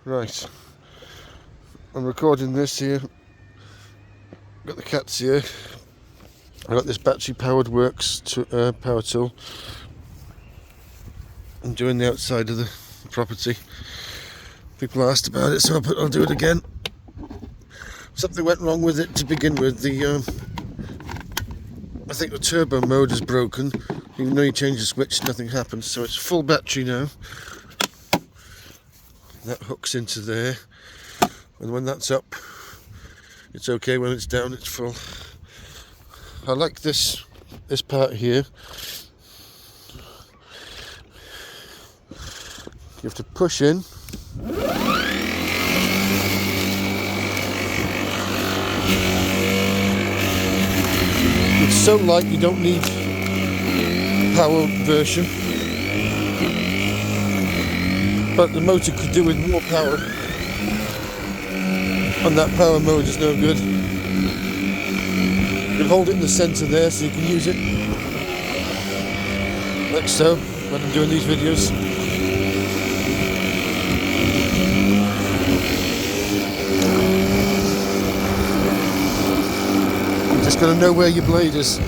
Right, I'm recording this here. Got the cats here. I've got this battery powered worx power tool. I'm doing the outside of the property. People asked about it, so I'll do it again. Something went wrong with it to begin with. I think the turbo mode is broken. Even though you change the switch, nothing happens. So it's full battery now. That hooks into there, and when that's up, it's okay. When it's down, it's full. I like this part here. You have to push in. It's so light you don't need power version, but the motor could do with more power, and that power mode is no good. You can hold it in the centre there so you can use it like so when I'm doing these videos. You just got to know where your blade is.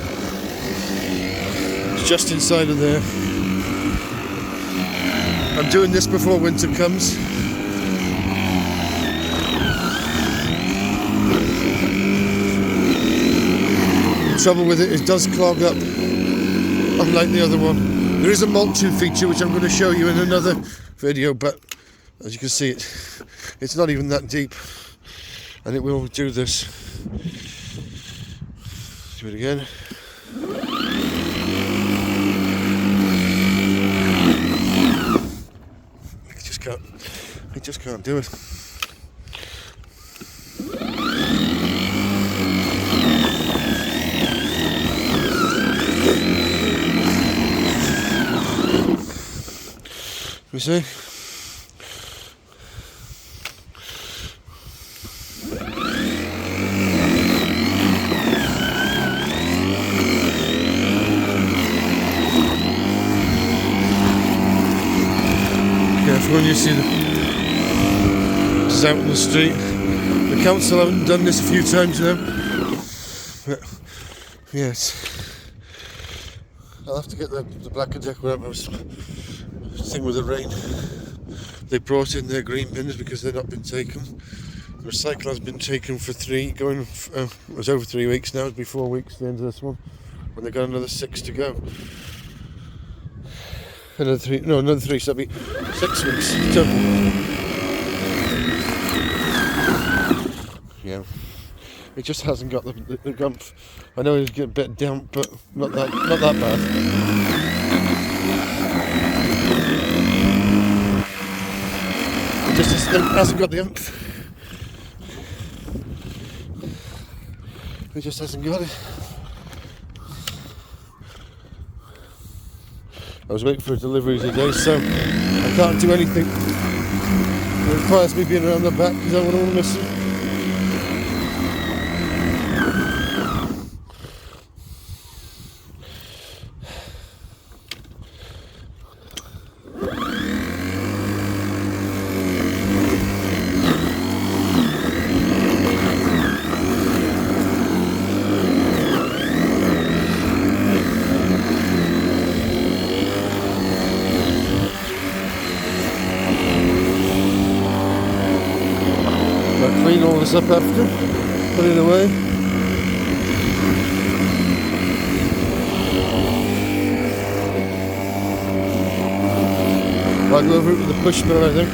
It's just inside of there. I'm doing this before winter comes. The trouble with it is it does clog up, unlike the other one. There is a mulching feature which I'm going to show you in another video, but as you can see, it's not even that deep, and it will do this. Do it again. I just can't do it. You see? Careful when you see the out in the street. The council haven't done this a few times now, but yes, I'll have to get the Black & Decker thing with the rain. They brought in their green bins because they've not been taken. The recycle has been taken for it was over 3 weeks now. It'll be 4 weeks at the end of this one, when they've got another 6 to go. Another 3, so that'll be 6 weeks total. Yeah, it just hasn't got the gumph. I know it's a bit damp, but not that bad. It just hasn't got the oomph. It just hasn't got it. I was waiting for a delivery today, so I can't do anything. It requires me being around the back because I don't want to miss it. Clean all this up after, put it away. I'll go over it with the push bar, I think.